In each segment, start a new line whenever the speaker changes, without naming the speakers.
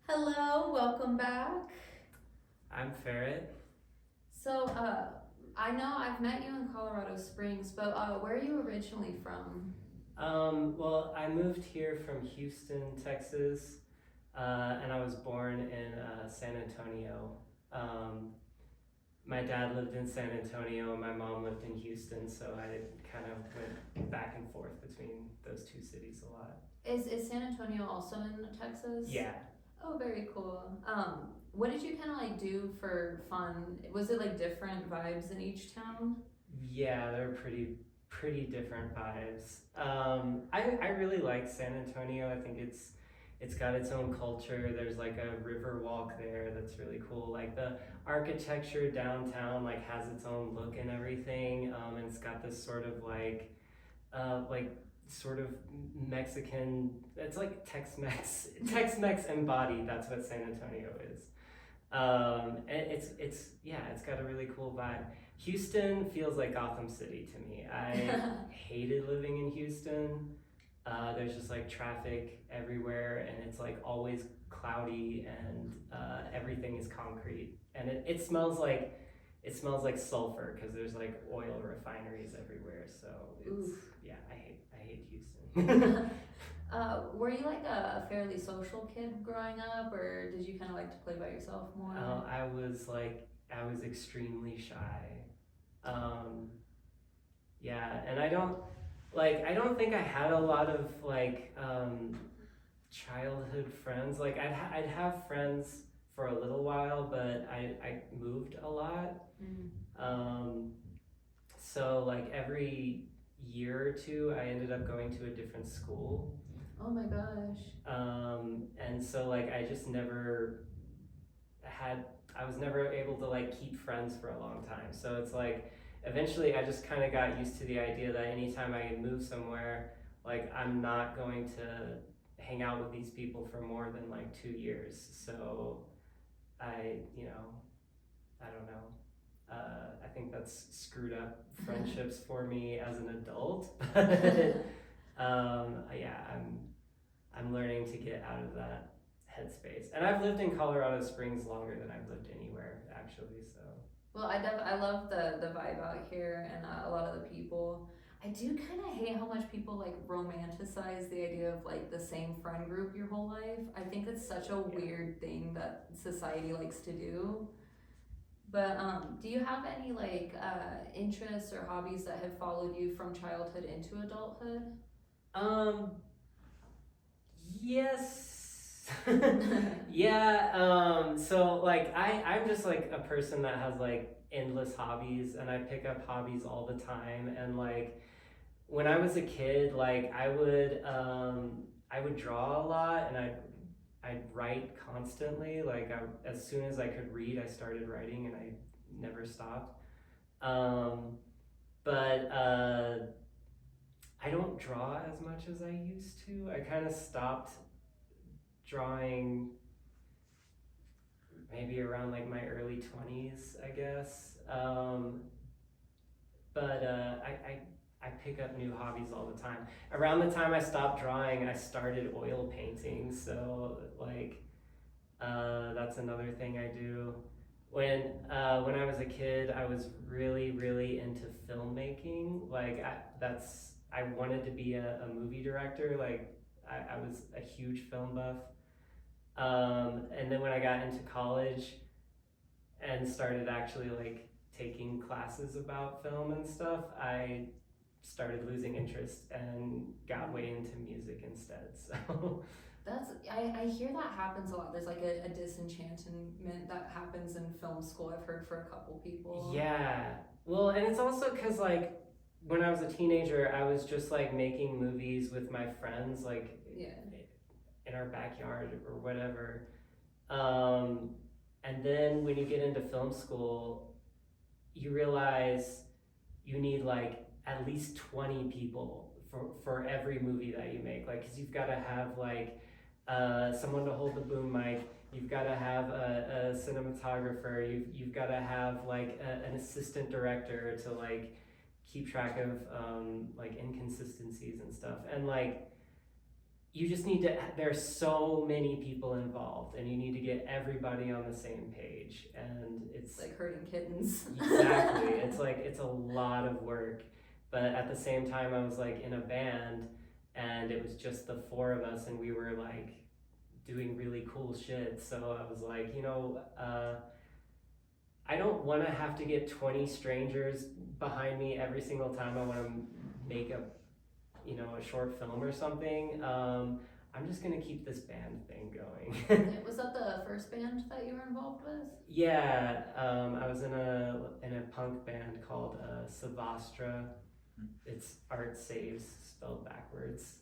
Hello, welcome back.
I'm Faerret.
So, I know I've met you in Colorado Springs, but where are you originally from?
Well, I moved here from Houston, Texas, and I was born in San Antonio. Um, my dad lived in San Antonio and my mom lived in Houston, so I kind of went back and forth between those two cities a lot.
Is San Antonio also in Texas?
Yeah.
Oh, very cool. What did you kind of like do for fun? Was it like different vibes in each town?
Yeah, they're pretty different vibes. I really like San Antonio. I think it's got its own culture. There's like a river walk there that's really cool. Like the architecture downtown like has its own look and everything. And it's got this sort of like sort of Mexican. It's like Tex-Mex embodied. That's what San Antonio is. And it's yeah, it's got a really cool vibe. Houston feels like Gotham City to me. I hated living in Houston. There's just like traffic everywhere, and it's like always cloudy, and everything is concrete, and it smells like sulfur because there's like oil refineries everywhere. So it's
Oof.
yeah, I hate Houston.
Were you like a fairly social kid growing up, or did you kind of like to play by yourself more?
I was extremely shy. Um, yeah, and I don't think I had a lot of childhood friends. Like I'd have friends for a little while, but I moved a lot.
Mm.
Um, so like every year or two, I ended up going to a different school.
Oh my gosh.
And so like had I was never able to like keep friends for a long time. So it's like eventually I just kind of got used to the idea that anytime I move somewhere, like I'm not going to hang out with these people for more than like 2 years. So I don't know. I think that's screwed up friendships for me as an adult. But yeah, I'm learning to get out of that headspace. And I've lived in Colorado Springs longer than I've lived anywhere, actually. So
Well, I love the vibe out here and a lot of the people. I do kind of hate how much people like romanticize the idea of like the same friend group your whole life. I think it's such a
yeah.
weird thing that society likes to do. But do you have any like interests or hobbies that have followed you from childhood into adulthood?
Um. Yes. Yeah. So like I'm just like a person that has like endless hobbies, and I pick up hobbies all the time, and like when I was a kid, like I would draw a lot, and I'd write constantly. Like as soon as I could read, I started writing, and I never stopped. Um, but I don't draw as much as I used to. I kind of stopped drawing maybe around like my early 20s, I guess. But I pick up new hobbies all the time. Around the time I stopped drawing, I started oil painting. So like that's another thing I do. When I was a kid, I was really into filmmaking. I wanted to be a movie director. Like I was a huge film buff. And then when I got into college and started actually like taking classes about film and stuff, I started losing interest and got way into music instead. So
I hear that happens a lot. There's like a disenchantment that happens in film school. I've heard for a couple people.
Yeah. Well, and it's also because like when I was a teenager, I was just like making movies with my friends, like
Yeah.
in our backyard or whatever. Um, and then when you get into film school, you realize you need like at least 20 people for every movie that you make. Like, because you've got to have like someone to hold the boom mic. You've got to have a cinematographer. You've got to have like an assistant director to like keep track of like inconsistencies and stuff. And like you just need to. There's so many people involved, and you need to get everybody on the same page. And it's
Like herding kittens.
exactly. It's like it's a lot of work, but at the same time, I was like in a band, and it was just the four of us, and we were like doing really cool shit. So I was like, I don't want to have to get 20 strangers behind me every single time I want to make a short film or something. I'm just gonna keep this band thing going.
Was that the first band that you were involved with?
Yeah, I was in a punk band called Savastra. It's Art Saves spelled backwards.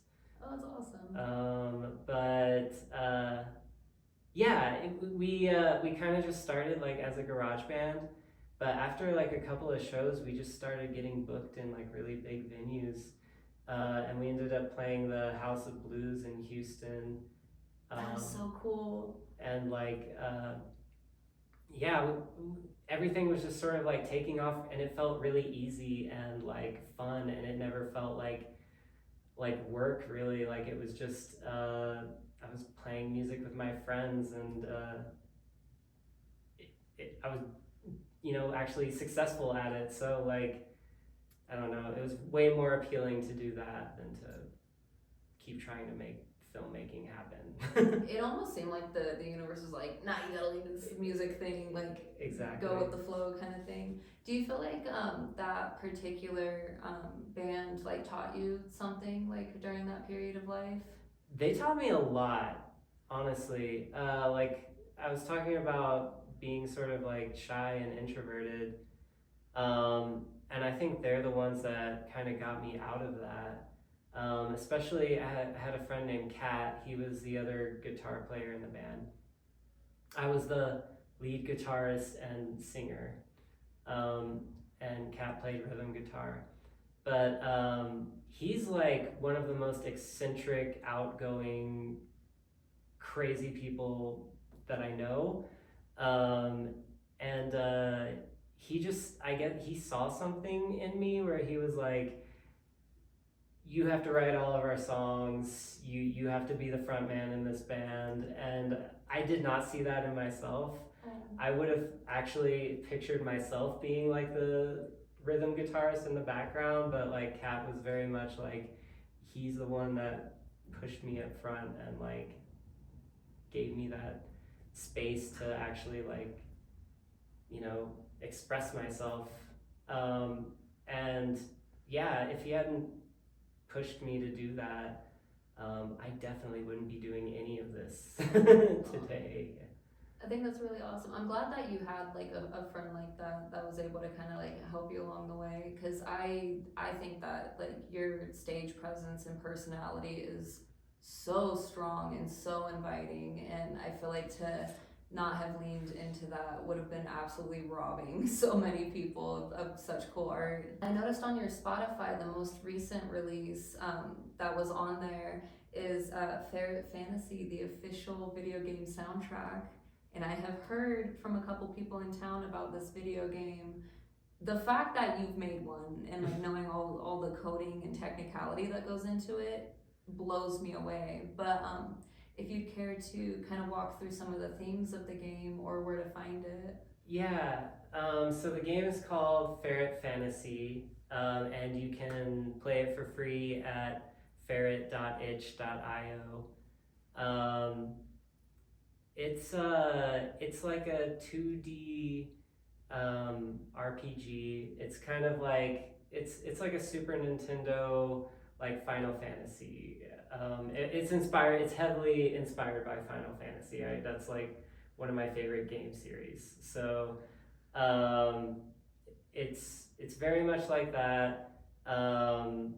Oh, that's awesome.
But yeah, we kind of just started like as a garage band, but after like a couple of shows, we just started getting booked in like really big venues, and we ended up playing the House of Blues in Houston.
That was so cool.
And like yeah, everything was just sort of like taking off, and it felt really easy and like fun, and it never felt like work really. Like it was just I was playing music with my friends, and I was actually successful at it. So like I don't know, it was way more appealing to do that than to keep trying to make filmmaking happen.
It almost seemed like the universe was like, nah, you gotta leave this music thing, like
Exactly.
go with the flow kind of thing. Do you feel like that particular band like taught you something like during that period of life?
They taught me a lot, honestly. Like I was talking about being sort of like shy and introverted, and I think they're the ones that kind of got me out of that. Especially, I had a friend named Kat. He was the other guitar player in the band. I was the lead guitarist and singer, and Kat played rhythm guitar. But he's like one of the most eccentric, outgoing, crazy people that I know. And he saw something in me where he was like, you have to write all of our songs. You have to be the front man in this band. And I did not see that in myself. I would have actually pictured myself being like the rhythm guitarist in the background, but like Kat was very much like he's the one that pushed me up front and like gave me that space to actually like express myself. And yeah, if he hadn't pushed me to do that, I definitely wouldn't be doing any of this today.
I think that's really awesome. I'm glad that you had like a friend like that was able to kind of like help you along the way, because I think that like your stage presence and personality is so strong and so inviting, and I feel like to not have leaned into that would have been absolutely robbing so many people of such cool art. I noticed on your Spotify the most recent release that was on there is Faerret Fantasy, the official video game soundtrack. And I have heard from a couple people in town about this video game. The fact that you've made one and like knowing all the coding and technicality that goes into it blows me away. But if you'd care to kind of walk through some of the themes of the game or where to find it.
Yeah, so the game is called Faerret Fantasy, and you can play it for free at faerret.itch.io. It's like a 2D RPG. It's kind of like it's like a Super Nintendo like Final Fantasy. It's inspired. It's heavily inspired by Final Fantasy. That's like one of my favorite game series. So um, it's very much like that. Um,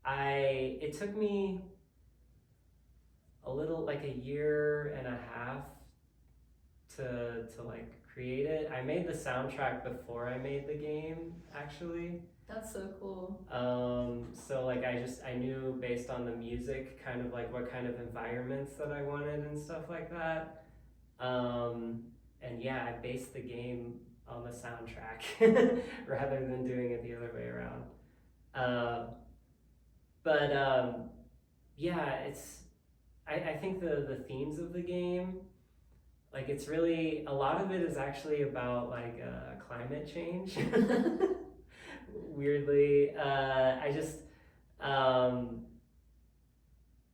I it took me a little like a year and a half to like create it. I made the soundtrack before I made the game actually.
That's so cool.
So like I knew based on the music kind of like what kind of environments that I wanted and stuff like that. Um, and yeah, I based the game on the soundtrack rather than doing it the other way around. Uh, but yeah, I think the themes of the game, like it's really a lot of it is actually about like climate change. Weirdly, I just um,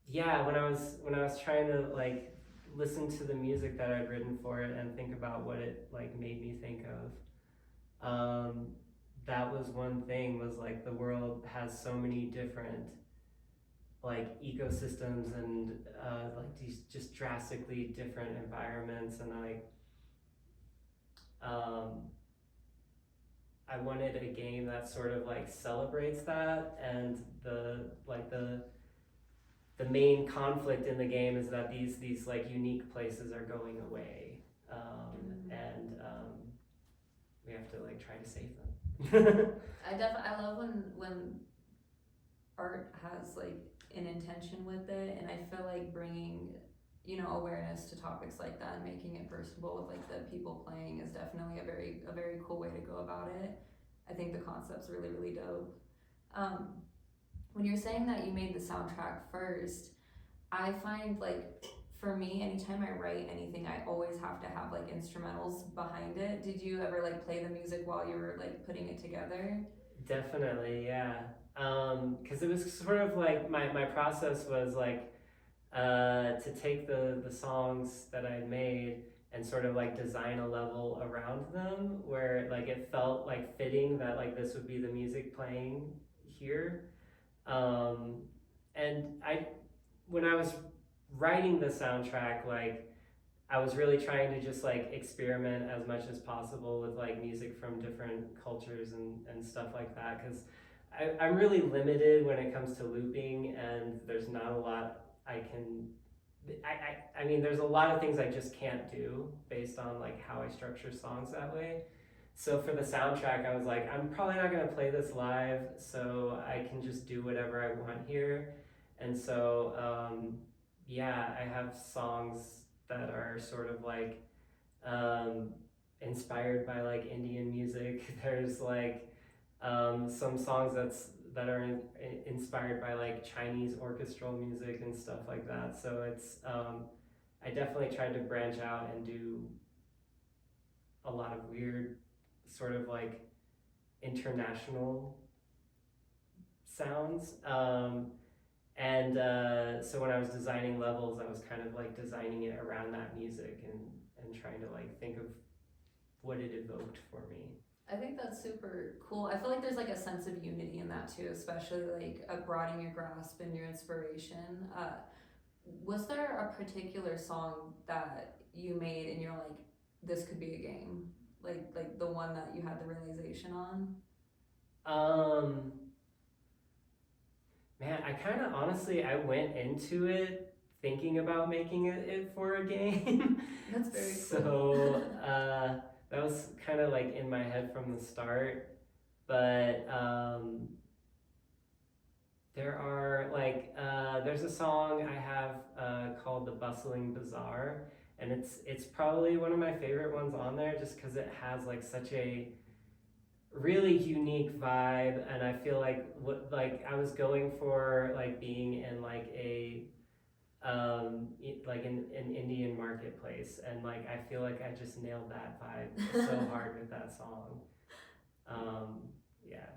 yeah, when I was trying to like listen to the music that I'd written for it and think about what it like made me think of, that was one thing was like the world has so many different like ecosystems and like these just drastically different environments and like um, I wanted a game that sort of like celebrates that and the main conflict in the game is that these like unique places are going away and we have to like try to save them.
I love when art has like an intention with it, and I feel like bringing awareness to topics like that and making it personable with like the people playing is definitely a very cool way to go about it. I think the concept's really dope. um, when you're saying that you made the soundtrack first, I find like for me, anytime I write anything, I always have to have like instrumentals behind it. Did you ever like play the music while you were like putting it together?
Definitely, yeah. Because it was sort of like my process was like to take the songs that I made and sort of like design a level around them where like it felt like fitting that like this would be the music playing here. Um, and when I was writing the soundtrack, like I was really trying to just like experiment as much as possible with like music from different cultures and stuff like that because I'm really limited when it comes to looping and there's not a lot I can I mean there's a lot of things I just can't do based on like how I structure songs that way. So for the soundtrack I was like I'm probably not going to play this live so I can just do whatever I want here. And so yeah, I have songs that are sort of like um, inspired by like Indian music. There's like some songs that are inspired by like Chinese orchestral music and stuff like that. So it's I definitely tried to branch out and do a lot of weird sort of like international sounds. And so when I was designing levels, I was kind of like designing it around that music and trying to like think of what it evoked for me.
I think that's super cool. I feel like there's like a sense of unity in that too, especially like broadening your grasp and your inspiration. Was there a particular song that you made and you're like, this could be a game? Like the one that you had the realization on?
Um, Man, I kind of honestly I went into it thinking about making it for a game.
That's very cool.
So that was kind of like in my head from the start. But there are like there's a song I have called "The Bustling Bazaar," and it's probably one of my favorite ones on there, just because it has like such a really unique vibe, and I feel like what like I was going for like being in like a like an Indian marketplace, and like I feel like I just nailed that vibe so hard with that song. Yeah.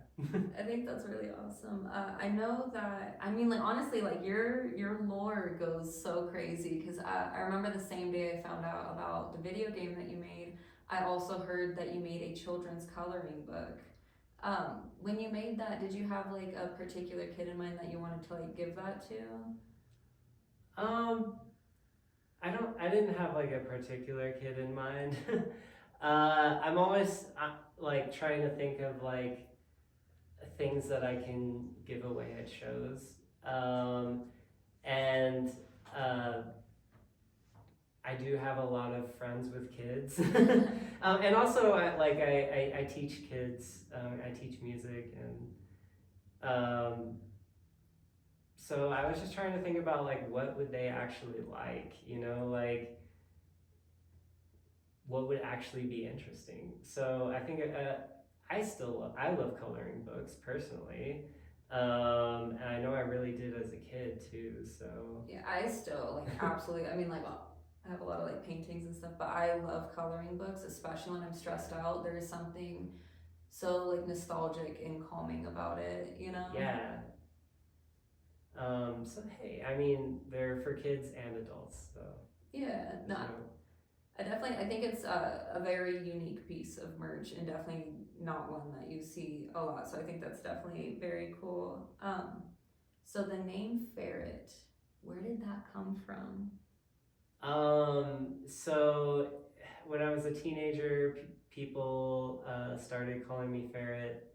I think that's really awesome. I know that, I mean, like honestly, like your lore goes so crazy because I remember the same day I found out about the video game that you made. I also heard that you made a children's coloring book. When you made that, did you have like a particular kid in mind that you wanted to like give that to?
Um, I didn't have like a particular kid in mind. I'm always like trying to think of like things that I can give away at shows. And uh, I do have a lot of friends with kids. And also I teach kids, I teach music, and so I was just trying to think about like what would they actually like, you know, like what would actually be interesting. So I think I love coloring books personally, and I know I really did as a kid too. So
Yeah, I still like absolutely. I mean, like I have a lot of like paintings and stuff, but I love coloring books, especially when I'm stressed out. There is something so like nostalgic and calming about it, you know?
yeah. So hey, I mean they're for kids and adults, so
Yeah, no,
there's no.
I think it's a very unique piece of merch and definitely not one that you see a lot. So I think that's definitely very cool. So the name Ferret, where did that come from?
So when I was a teenager, people started calling me Ferret.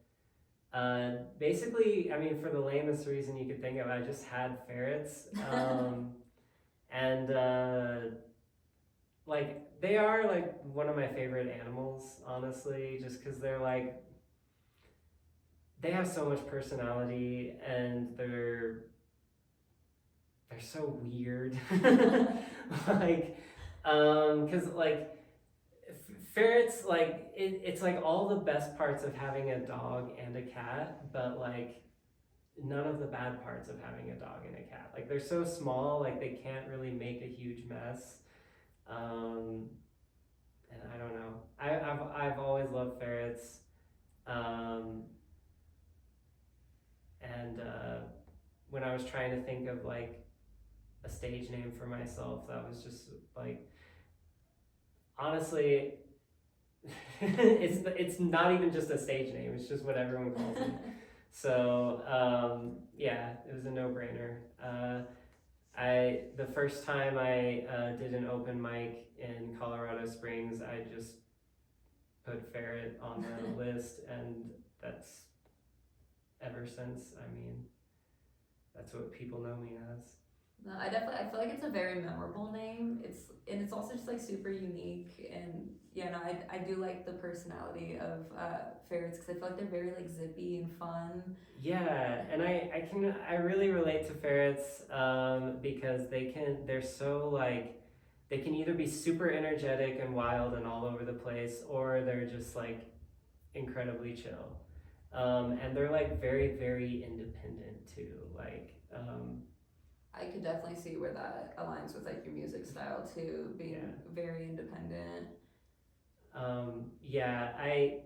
Basically, I mean, for the lamest reason you could think of, I just had ferrets. And like, they are like one of my favorite animals, honestly, just because they're like, they have so much personality and they're so weird. Like, because like ferrets, like it's like all the best parts of having a dog and a cat, but like none of the bad parts of having a dog and a cat. Like they're so small, like they can't really make a huge mess. Um, and I don't know. I've always loved ferrets. Um, and when I was trying to think of like a stage name for myself, that was just like honestly, it's not even just a stage name. It's just what everyone calls me. So yeah, it was a no-brainer. The first time I did an open mic in Colorado Springs, I just put Ferret on the list, and that's ever since. I mean, that's what people know me as.
No, I feel like it's a very memorable name. It's also just like super unique and yeah, no, I do like the personality of ferrets because I feel like they're very like zippy and fun.
Yeah, and I really relate to ferrets because they're so like they can either be super energetic and wild and all over the place, or they're just like incredibly chill. And they're like very, very independent too. Like,
I could definitely see where that aligns with like your music style too, being
yeah.
very independent.
Yeah, I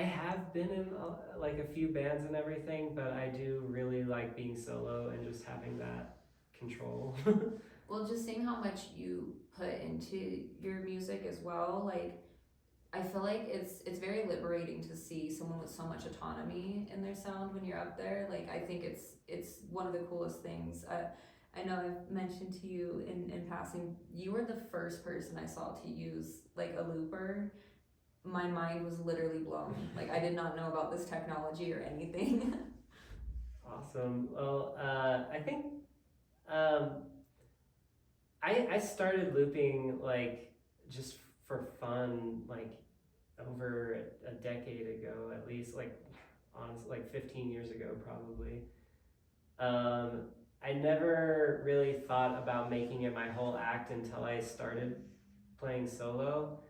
have been in like a few bands and everything, but I do really like being solo and just having that control.
Well, just seeing how much you put into your music as well, like I feel like it's very liberating to see someone with so much autonomy in their sound when you're up there. Like I think it's one of the coolest things. I know I've mentioned to you in passing, you were the first person I saw to use like a looper. My mind was literally blown. Like I did not know about this technology or anything.
Awesome. Well, I think um, I started looping like just for fun, like over a decade ago, at least, like honestly, like 15 years ago, probably. Um, I never really thought about making it my whole act until I started playing solo.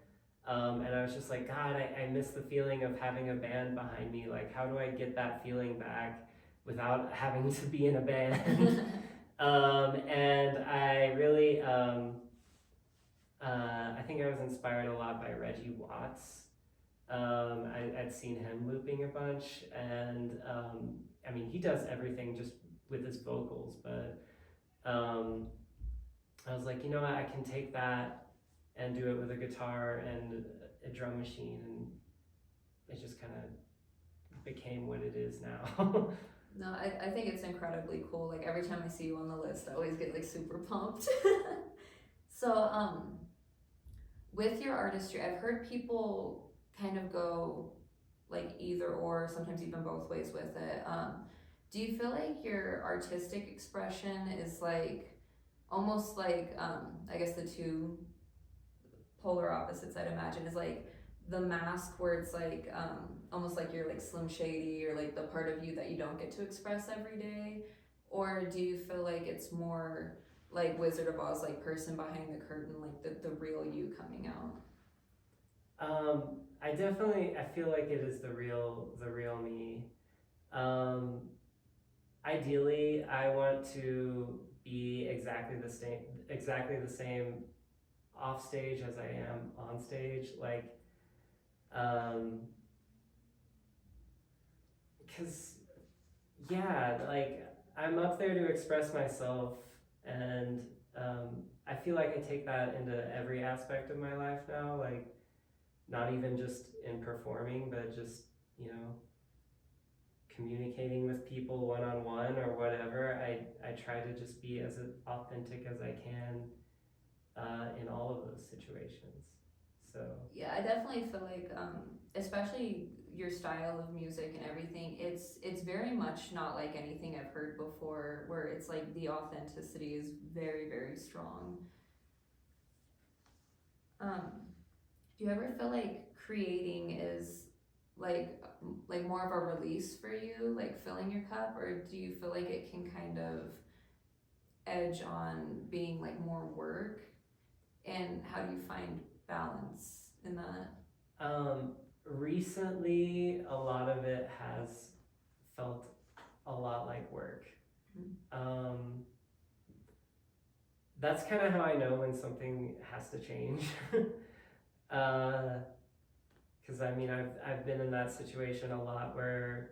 And I was just like, God, I miss the feeling of having a band behind me. Like, how do I get that feeling back without having to be in a band? And I really, I think I was inspired a lot by Reggie Watts. I'd seen him looping a bunch, and I mean, he does everything just with his vocals, but um, I was like, you know what, I can take that and do it with a guitar and a drum machine, and it just kind of became what it is now.
No, I think it's incredibly cool. Like every time I see you on the list, I always get like super pumped. So, with your artistry, I've heard people kind of go like either or, sometimes even both ways with it. Do you feel like your artistic expression is like almost like I guess the two polar opposites I'd imagine is like the mask where it's like almost like you're like Slim Shady or like the part of you that you don't get to express every day, or do you feel like it's more like Wizard of Oz, like person behind the curtain, like the real you coming out?
I feel like it is the real me. Um, Ideally, I want to be exactly the same off stage as I am on stage. Like, um, cause yeah, like I'm up there to express myself, and I feel like I take that into every aspect of my life now. Like, not even just in performing, but just you know communicating with people one on one or whatever. I try to just be as authentic as I can in all of those situations. So
Yeah, I definitely feel like, especially your style of music and everything, it's very much not like anything I've heard before. Where it's like the authenticity is very very strong. Um, do you ever feel like creating is like more of a release for you, like filling your cup, or do you feel like it can kind of edge on being like more work? And how do you find balance in that?
um, recently, a lot of it has felt a lot like work. Um, that's kind of how I know when something has to change. Because I mean, I've been in that situation a lot where,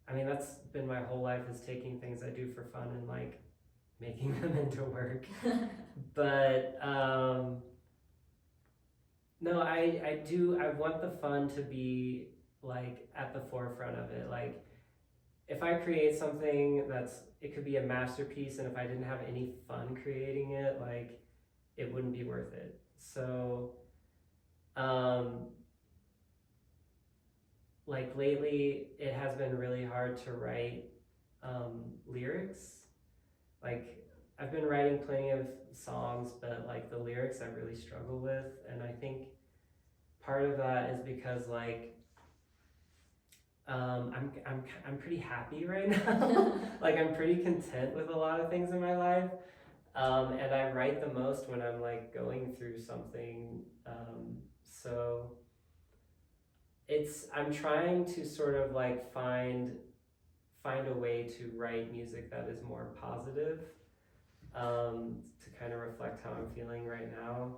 I mean, that's been my whole life is taking things I do for fun and like making them into work. But no, I want the fun to be like at the forefront of it. Like if I create something it could be a masterpiece, and if I didn't have any fun creating it, like it wouldn't be worth it. So, um, like lately, it has been really hard to write lyrics. Like I've been writing plenty of songs, but like the lyrics I really struggle with, and I think part of that is because like I'm pretty happy right now. Like I'm pretty content with a lot of things in my life, and I write the most when I'm like going through something. So I'm trying to sort of like find a way to write music that is more positive, to kind of reflect how I'm feeling right now.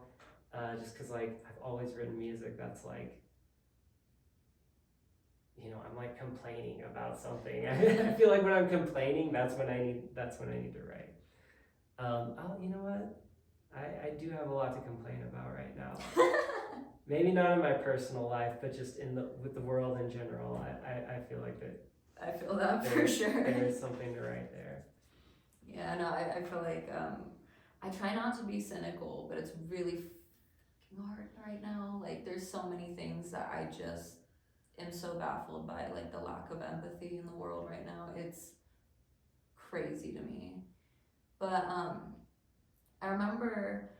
Just because like I've always written music that's like I'm like complaining about something. I feel like when I'm complaining, that's when I need to write. Oh, you know what? I do have a lot to complain about right now. Maybe not in my personal life, but just with the world in general. I feel like that.
I feel that for sure.
There's something to write there.
Yeah, no, I feel like I try not to be cynical, but it's really hard right now. Like there's so many things that I just am so baffled by, like the lack of empathy in the world right now. It's crazy to me. But I remember,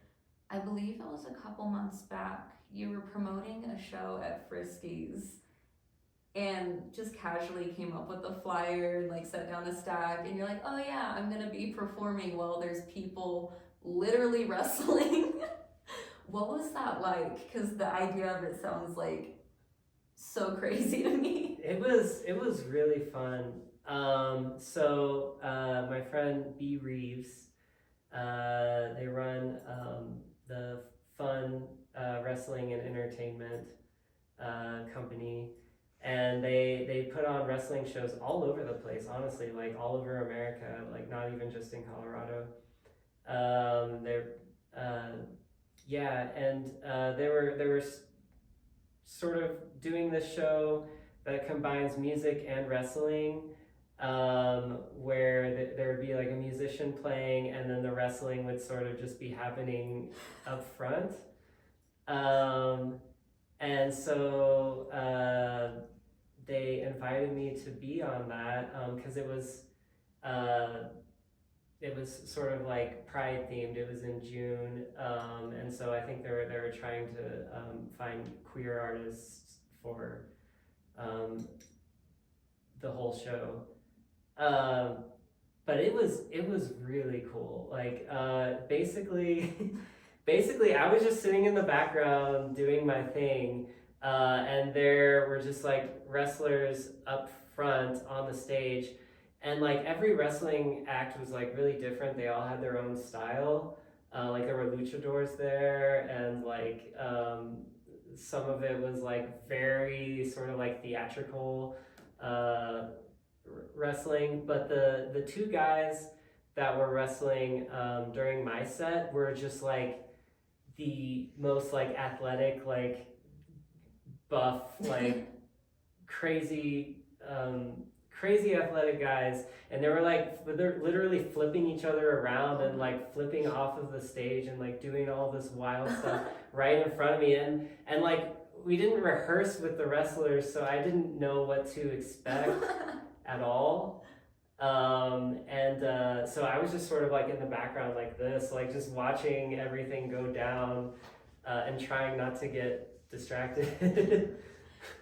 I believe it was a couple months back, you were promoting a show at Friskies and just casually came up with a flyer and like set down a stack, and you're like, oh yeah, I'm gonna be performing while there's people literally wrestling. What was that like? Because the idea of it sounds like so crazy to me.
It was really fun. My friend B Reeves, they run the Fun Wrestling and Entertainment company, and they put on wrestling shows all over the place. Honestly, like all over America, like not even just in Colorado. They're yeah, and there were sort of doing this show that combines music and wrestling, where there would be like a musician playing, and then the wrestling would sort of just be happening up front. Um, and so they invited me to be on that because uh, it was sort of like Pride themed. It was in June, and so I think they were trying to find queer artists for um, the whole show. Um, but it was really cool. Like basically, basically I was just sitting in the background doing my thing, and there were just like wrestlers up front on the stage, and like every wrestling act was like really different. They all had their own style. Like there were luchadors there, and like some of it was like very sort of like theatrical. Uh, Wrestling, but the two guys that were wrestling during my set were just like the most like athletic, like buff, like crazy, crazy athletic guys, and they were like they're literally flipping each other around and like flipping off of the stage and like doing all this wild stuff right in front of me, and like we didn't rehearse with the wrestlers, so I didn't know what to expect at all. And so I was just sort of like in the background like this, like just watching everything go down and trying not to get distracted.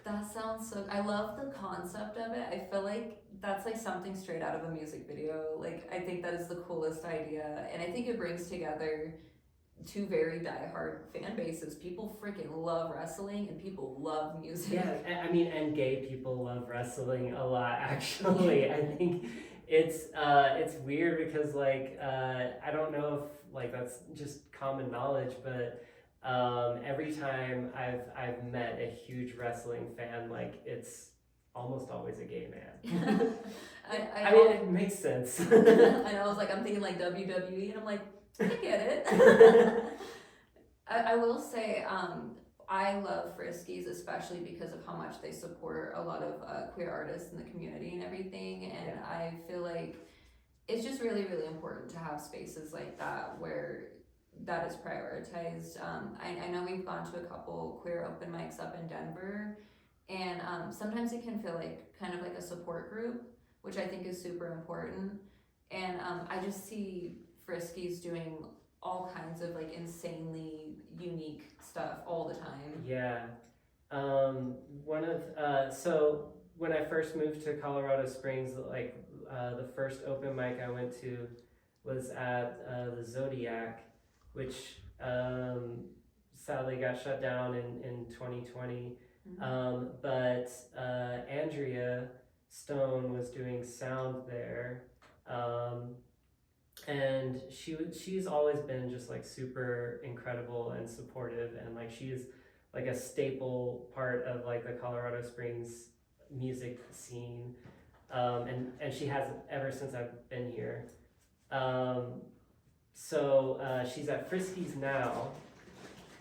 That sounds so. I love the concept of it. I feel like that's like something straight out of a music video. Like, I think that is the coolest idea. And I think it brings together two very diehard fan bases. People freaking love wrestling and people love music.
Yeah, I mean, and gay people love wrestling a lot. Actually, I think it's weird because like I don't know if like that's just common knowledge, but every time I've met a huge wrestling fan, like it's almost always a gay man. I mean, it makes sense.
I know, I was like, I'm thinking like WWE, and I'm like, I get it. I will say, I love Friskies, especially because of how much they support a lot of queer artists in the community and everything. And yeah. I feel like it's just really, really important to have spaces like that where that is prioritized. I know we've gone to a couple queer open mics up in Denver, and sometimes it can feel like kind of like a support group, which I think is super important. And I just see Friskies doing all kinds of like insanely unique stuff all the time.
Yeah. One of so when I first moved to Colorado Springs, like the first open mic I went to was at the Zodiac, which sadly got shut down in 2020. Mm-hmm. But Andrea Stone was doing sound there. And she's always been just like super incredible and supportive, and like she's like a staple part of like the Colorado Springs music scene, and she has ever since I've been here. So she's at Friskies now,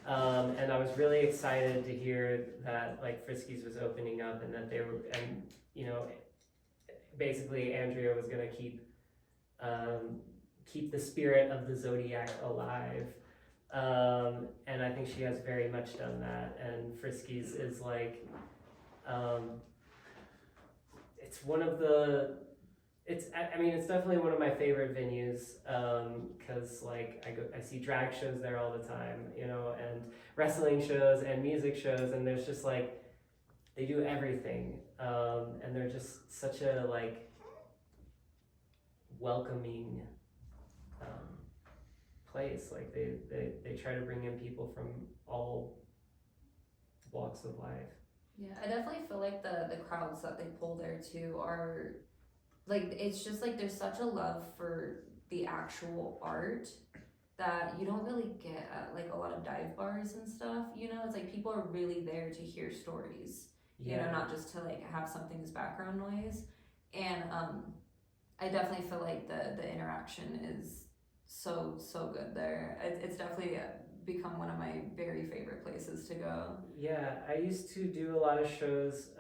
and I was really excited to hear that like Friskies was opening up and that they were, and you know, basically Andrea was gonna keep the spirit of the Zodiac alive. And I think she has very much done that. And Friskies is like, it's one of the, I mean, it's definitely one of my favorite venues, cause like I see drag shows there all the time, you know, and wrestling shows and music shows, and there's just like, they do everything. And they're just such a like welcoming place. Like they try to bring in people from all walks of life.
Yeah, I definitely feel like the crowds that they pull there too are like, it's just like there's such a love for the actual art that you don't really get at like a lot of dive bars and stuff, you know. It's like people are really there to hear stories, you know, not just to like have something as background noise. And I definitely feel like the interaction is so good there. It's definitely become one of my very favorite places to go.
Yeah, I used to do a lot of shows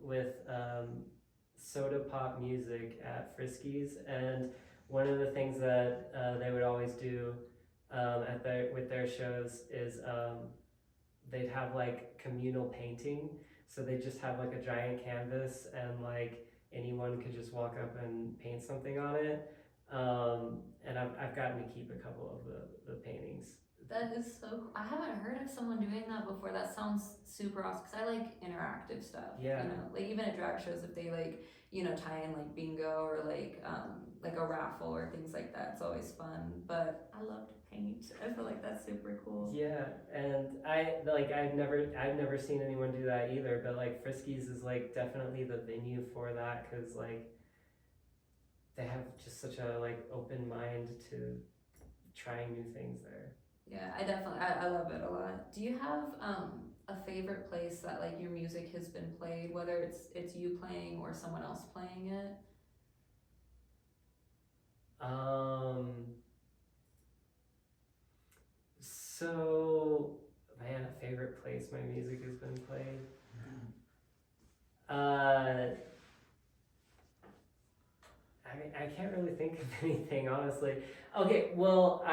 with soda pop music at Friskies, and one of the things that they would always do at their with their shows is they'd have like communal painting. So they just have like a giant canvas, and like anyone could just walk up and paint something on it. And I've gotten to keep a couple of the paintings.
That is so cool. I haven't heard of someone doing that before. That sounds super awesome because I like interactive stuff.
Yeah.
You know, like even at drag shows, if they like, you know, tie in like bingo or like a raffle or things like that, it's always fun. But I love to paint. I feel like that's super cool.
Yeah, and I've never seen anyone do that either. But like Friskies is like definitely the venue for that, because like they have just such a like open mind to trying new things there.
Yeah, I love it a lot. Do you have a favorite place that like your music has been played, whether it's you playing or someone else playing it?
So man, a favorite place my music has been played. I mean, I can't really think of anything, honestly. Okay, well,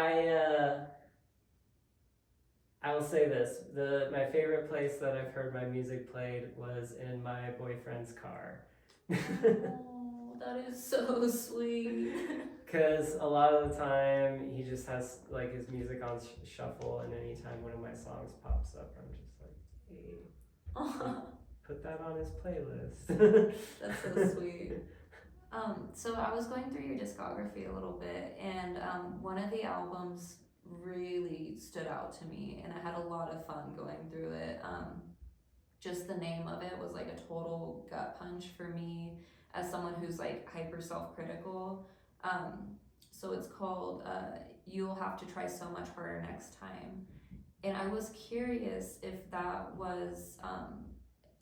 I will say this: my favorite place that I've heard my music played was in my boyfriend's car.
Oh, that is so sweet.
Because a lot of the time he just has like his music on shuffle, and anytime one of my songs pops up, I'm just like, hey, put that on his playlist.
That's so sweet. So I was going through your discography a little bit, and one of the albums really stood out to me, and I had a lot of fun going through it. Just the name of it was like a total gut punch for me as someone who's like hyper self-critical. So it's called You'll Have to Try So Much Harder Next Time. And I was curious if that was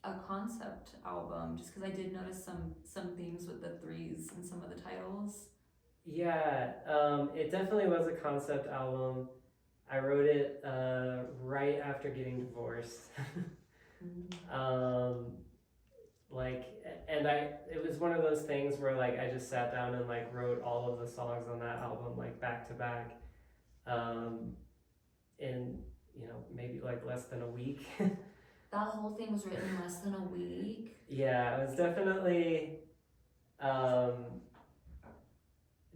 a concept album, just because I did notice some themes with the threes in some of the titles.
Yeah, it definitely was a concept album. I wrote it right after getting divorced. It was one of those things where like I just sat down and like wrote all of the songs on that album like back to back, in maybe like less than a week.
That whole thing was written in less than a week.
Yeah, it was definitely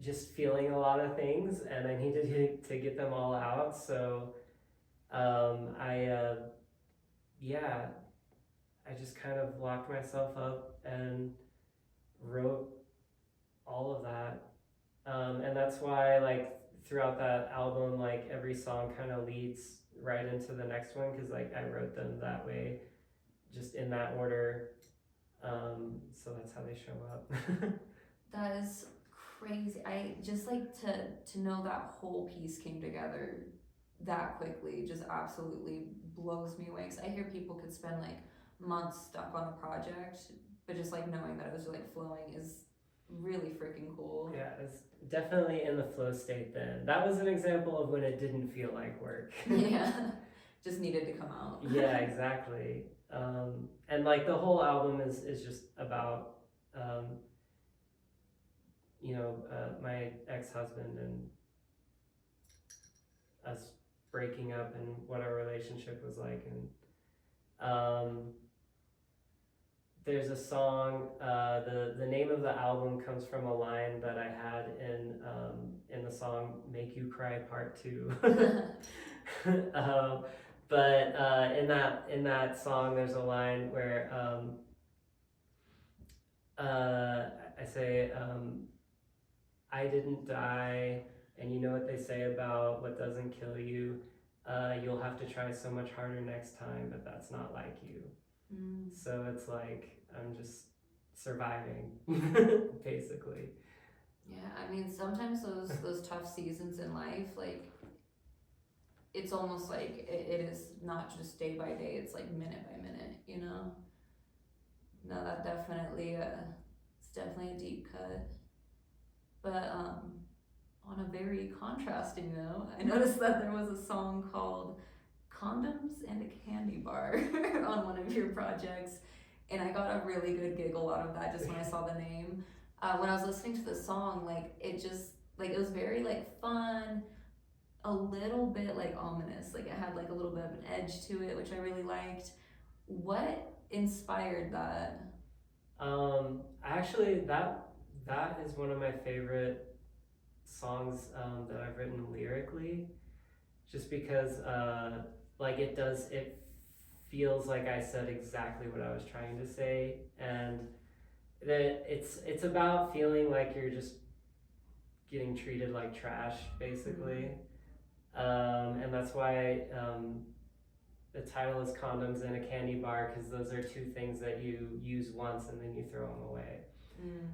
just feeling a lot of things, and I needed to get them all out. So I just kind of locked myself up and wrote all of that. And that's why like throughout that album, like every song kind of leads right into the next one, because like I wrote them that way, just in that order. So that's how they show up.
That is crazy. I just like to know that whole piece came together that quickly just absolutely blows me away, because I hear people could spend like months stuck on a project, but just like knowing that it was like flowing is really freaking cool.
Yeah, it's definitely in the flow state then. That was an example of when it didn't feel like work.
Yeah, just needed to come out.
Yeah, exactly. And like the whole album is just about my ex-husband and us breaking up and what our relationship was like. And there's a song, the name of the album comes from a line that I had in the song Make You Cry Part 2. But in that song there's a line where I say, I didn't die, and you know what they say about what doesn't kill you, you'll have to try so much harder next time, but that's not like you. So it's like I'm just surviving, basically.
Yeah, I mean sometimes those tough seasons in life, like it's almost like it is not just day by day, it's like minute by minute, you know? No, that definitely it's definitely a deep cut. But on a very contrasting note, I noticed that there was a song called Condoms and a Candy Bar on one of your projects, and I got a really good giggle out of that just when I saw the name. When I was listening to the song, like it just like it was very like fun, a little bit like ominous, like it had like a little bit of an edge to it, which I really liked. What inspired that?
Actually, that is one of my favorite songs that I've written lyrically, just because like it feels like I said exactly what I was trying to say, and that it's about feeling like you're just getting treated like trash, basically. And that's why the title is Condoms in a Candy Bar, because those are two things that you use once and then you throw them away.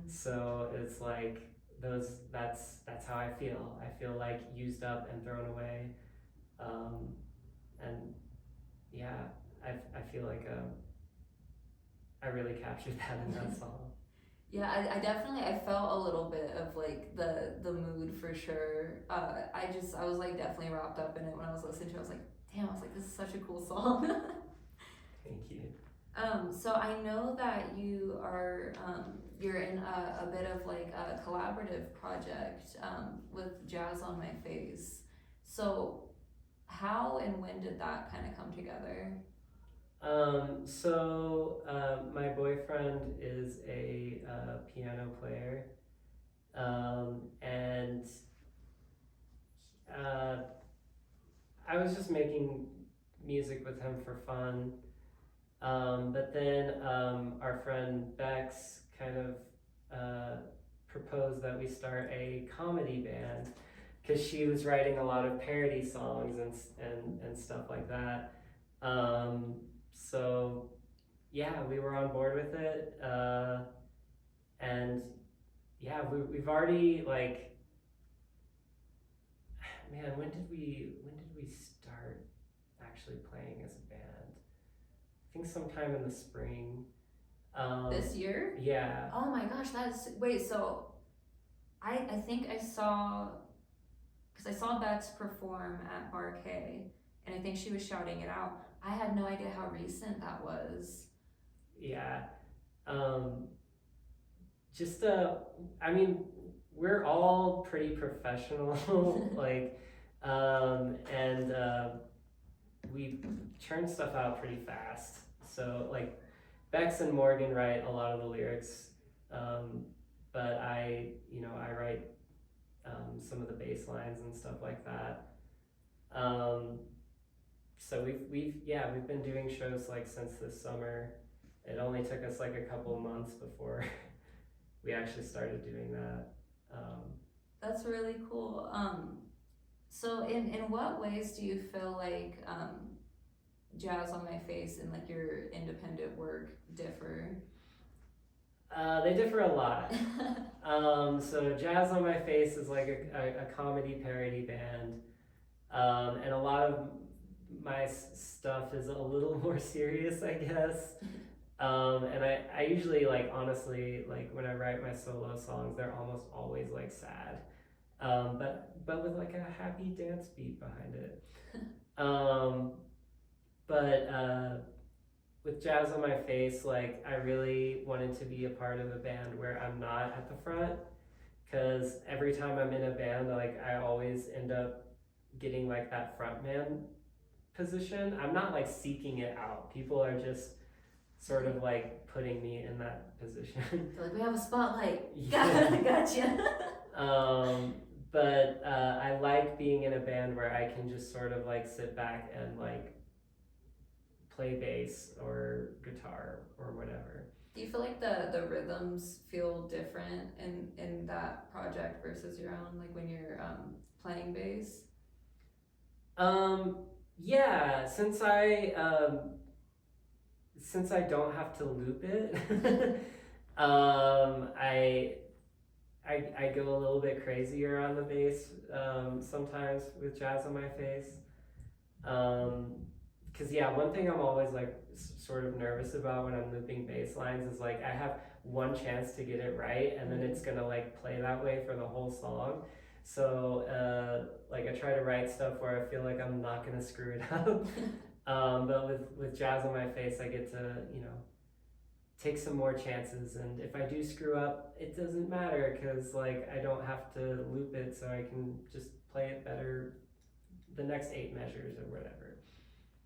So it's like that's how I feel. I feel like used up and thrown away. And yeah, I feel like I really captured that in that song.
Yeah, I definitely I felt a little bit of like the mood for sure. I was like definitely wrapped up in it when I was listening to it. I was like, damn, I was like, this is such a cool song.
Thank you.
So I know that you're in a bit of like a collaborative project with Jazz on My Face. So how and when did that kind of come together?
My boyfriend is a piano player, and uh, I was just making music with him for fun. But then our friend Bex kind of proposed that we start a comedy band, because she was writing a lot of parody songs and stuff like that. So yeah, we were on board with it, and yeah, we've already like, man, when did we start actually playing as a band? I think sometime in the spring.
This year?
Yeah.
Oh my gosh, that's wait. So I think I saw because I saw Bex perform at Bar K, and I think she was shouting it out. I had no idea how recent that was.
Yeah. Um, just I mean, we're all pretty professional, like, and we churn stuff out pretty fast. So like, Bex and Morgan write a lot of the lyrics, but I write some of the bass lines and stuff like that. Um, so we've been doing shows like since this summer. It only took us like a couple of months before we actually started doing that.
That's really cool. So in what ways do you feel like Jazz on My Face and like your independent work differ?
They differ a lot. So Jazz on My Face is like a comedy parody band, and a lot of my stuff is a little more serious, I guess. And I usually, like, honestly, like when I write my solo songs, they're almost always like sad, but with like a happy dance beat behind it. Um, but with Jazz on My Face, like I really wanted to be a part of a band where I'm not at the front, because every time I'm in a band, like I always end up getting like that frontman position. I'm not like seeking it out. People are just sort of like putting me in that position.
They're like, we have a spotlight.
Yeah.
Gotcha.
But I like being in a band where I can just sort of like sit back and like play bass or guitar or whatever.
Do you feel like the rhythms feel different in that project versus your own, like when you're playing bass?
Yeah, since I don't have to loop it, I go a little bit crazier on the bass sometimes with Jazz on My Face. Because yeah, one thing I'm always like sort of nervous about when I'm looping bass lines is like I have one chance to get it right, and then it's gonna like play that way for the whole song. So like I try to write stuff where I feel like I'm not gonna screw it up. But with Jazz on my face, I get to, you know, take some more chances, and if I do screw up, it doesn't matter because like I don't have to loop it, so I can just play it better the next 8 measures or whatever.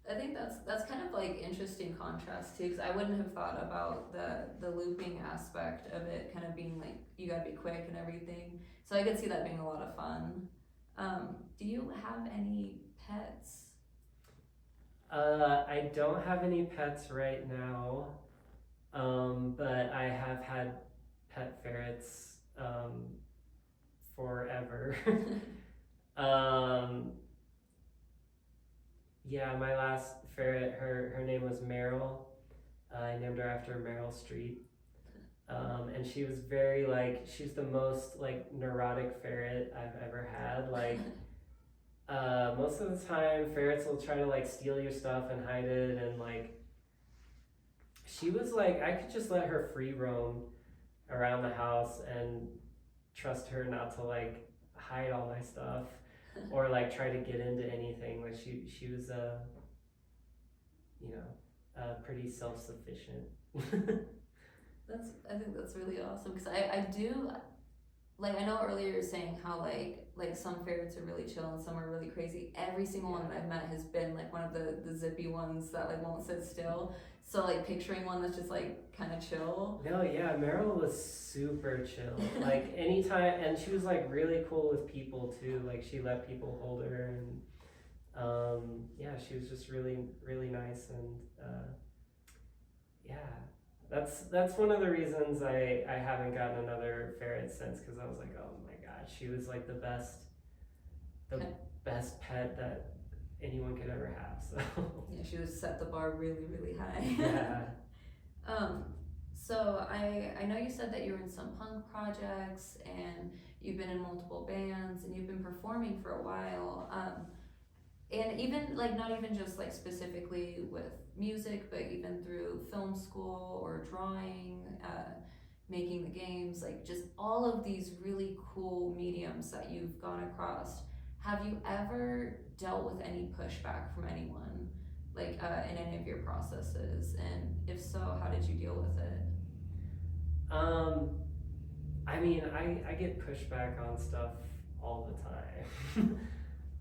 I think that's kind of like interesting contrast too, because I wouldn't have thought about the looping aspect of it kind of being like you gotta be quick and everything. So I could see that being a lot of fun. Do you have any pets?
I don't have any pets right now, but I have had pet ferrets forever. um, yeah, my last ferret, her name was Meryl. I named her after Meryl Streep. And she was very like, she's the most like neurotic ferret I've ever had. Like, most of the time, ferrets will try to like steal your stuff and hide it, and like, she was like, I could just let her free roam around the house and trust her not to like hide all my stuff or like try to get into anything. Like she was you know, pretty self-sufficient.
I think that's really awesome because I do like I know earlier you were saying how like some ferrets are really chill and some are really crazy. Every single one that I've met has been like one of the zippy ones that like won't sit still. So like picturing one that's just like kind of chill.
No, yeah, Meryl was super chill. Like anytime, and she was like really cool with people too. Like she let people hold her, and yeah, she was just really really nice, and yeah, that's one of the reasons I haven't gotten another ferret since, because I was like, oh my god, she was like the best pet that anyone could ever have. So
yeah, she was set the bar really really high.
yeah.
So I know you said that you were in some punk projects and you've been in multiple bands and you've been performing for a while. And even like not even just like specifically with music, but even through film school or drawing, making the games, like just all of these really cool mediums that you've gone across. Have you ever dealt with any pushback from anyone, like in any of your processes? And if so, how did you deal with it?
I mean, I get pushback on stuff all the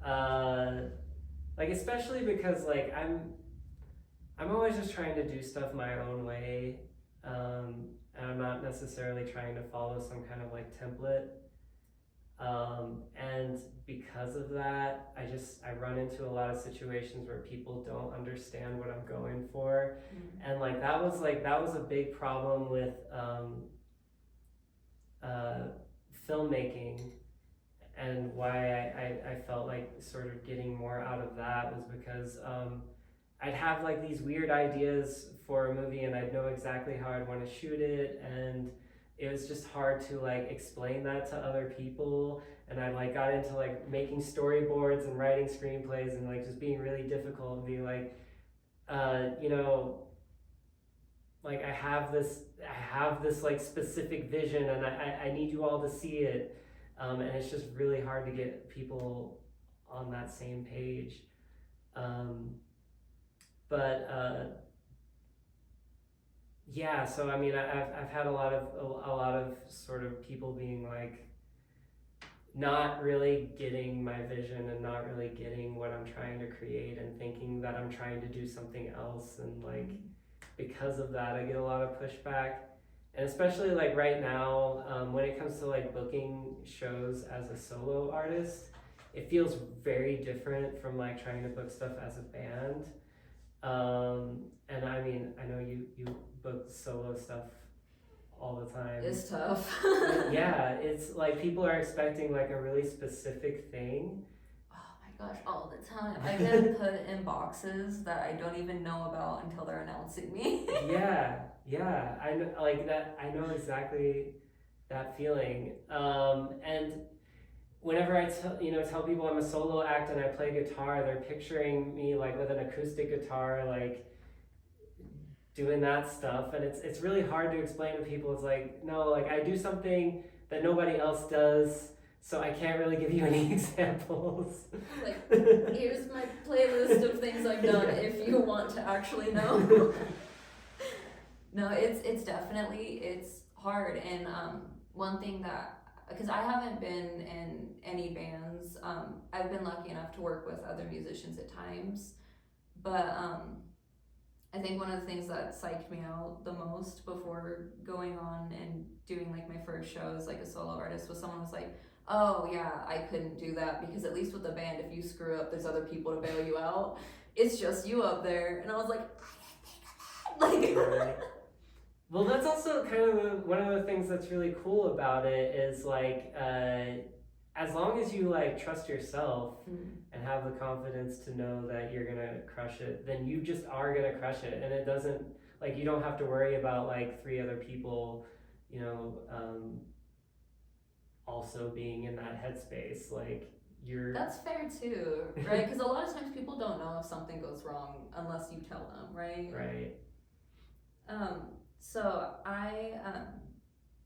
time. Like especially because like I'm always just trying to do stuff my own way, and I'm not necessarily trying to follow some kind of like template. And because of that, I run into a lot of situations where people don't understand what I'm going for, and like that was a big problem with filmmaking, and why I felt like sort of getting more out of that was because I'd have like these weird ideas for a movie and I'd know exactly how I'd want to shoot it, and it was just hard to like explain that to other people, and I like got into like making storyboards and writing screenplays and like just being really difficult and being like you know, like I have this like specific vision and I need you all to see it, and it's just really hard to get people on that same page, but yeah, so I mean I've had a lot of sort of people being like not really getting my vision and not really getting what I'm trying to create and thinking that I'm trying to do something else, and like because of that I get a lot of pushback, and especially like right now, when it comes to like booking shows as a solo artist, it feels very different from like trying to book stuff as a band. And I mean I know you book solo stuff all the time.
It's tough.
Yeah, it's like people are expecting like a really specific thing.
Oh my gosh, all the time. I get put in boxes that I don't even know about until they're announcing me.
Yeah, I know, like that. I know exactly that feeling. And whenever I tell people I'm a solo act and I play guitar, they're picturing me like with an acoustic guitar, like doing that stuff, and it's really hard to explain to people. It's like, no, like I do something that nobody else does, so I can't really give you any examples.
Like, here's my playlist of things I've done if you want to actually know. No, it's definitely, it's hard. And one thing that, because I haven't been in any bands, I've been lucky enough to work with other musicians at times, but I think one of the things that psyched me out the most before going on and doing like my first show as like a solo artist was someone was like, oh yeah, I couldn't do that because at least with the band, if you screw up, there's other people to bail you out. It's just you up there. And I was like, I didn't think of that. Like,
well, that's also kind of one of the things that's really cool about it is like, as long as you like trust yourself and have the confidence to know that you're gonna crush it, then you just are gonna crush it, and it doesn't, like, you don't have to worry about like 3 other people, you know, also being in that headspace. Like, you're.
That's fair too, right? Because a lot of times people don't know if something goes wrong unless you tell them, right?
Right.
So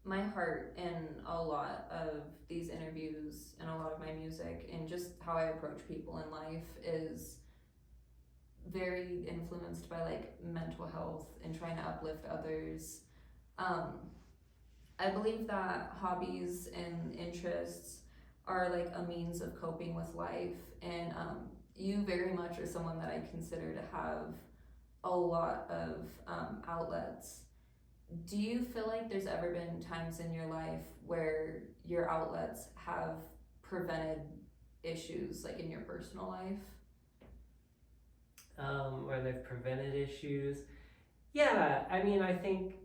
my heart in a lot of these interviews and a lot of my music and just how I approach people in life is very influenced by like mental health and trying to uplift others. I believe that hobbies and interests are like a means of coping with life, and you very much are someone that I consider to have a lot of outlets. Do you feel like there's ever been times in your life where your outlets have prevented issues, like in your personal life?
Where they've prevented issues? Yeah, I mean, I think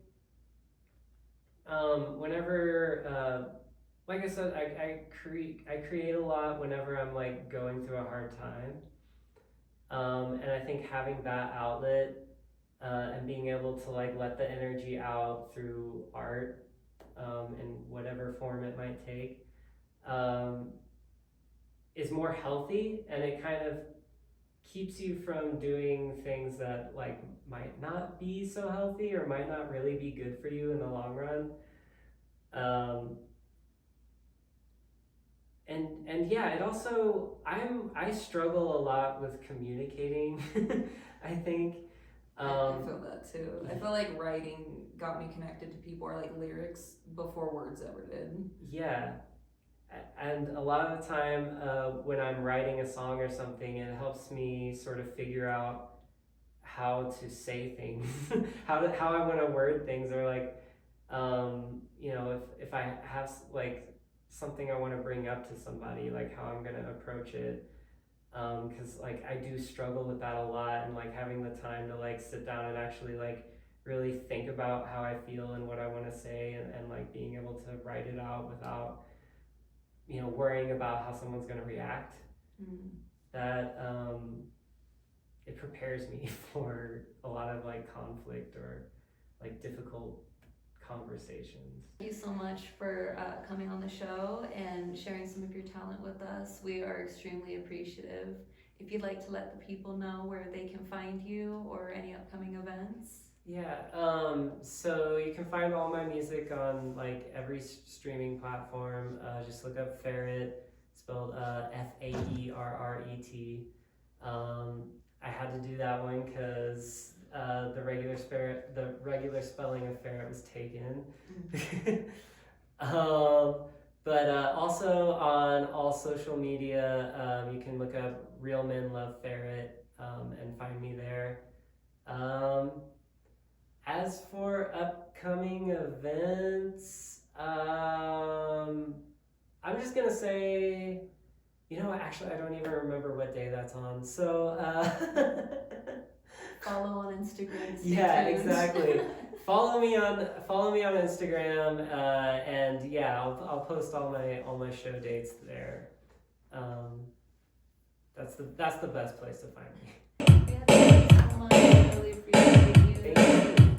whenever, like I said, I create a lot whenever I'm like going through a hard time. And I think having that outlet and being able to like let the energy out through art in whatever form it might take is more healthy, and it kind of keeps you from doing things that like might not be so healthy or might not really be good for you in the long run. And yeah, it also, I struggle a lot with communicating. I think.
I feel that too. I feel like writing got me connected to people, or like lyrics, before words ever did.
Yeah, and a lot of the time when I'm writing a song or something, it helps me sort of figure out how to say things, how I want to word things, or like, you know, if I have like something I want to bring up to somebody, like how I'm gonna approach it. Because like I do struggle with that a lot, and like having the time to like sit down and actually like really think about how I feel and what I want to say, and like being able to write it out without, you know, worrying about how someone's going to react. That it prepares me for a lot of like conflict or like difficult conversations.
Thank you so much for coming on the show and sharing some of your talent with us. We are extremely appreciative. If you'd like to let the people know where they can find you or any upcoming events.
Yeah, so you can find all my music on like every streaming platform. Just look up Faerret, spelled Faerret. I had to do that one because the regular spelling of ferret was taken. But also on all social media, you can look up Real Men Love Faerret and find me there. As for upcoming events, I'm just gonna say, you know, actually I don't even remember what day that's on. So
follow on Instagram.
Yeah, exactly. Follow me on Instagram, and yeah, I'll post all my show dates there. That's the best place to find me.
Yeah, thank you so much. I really appreciate you.
Thank you.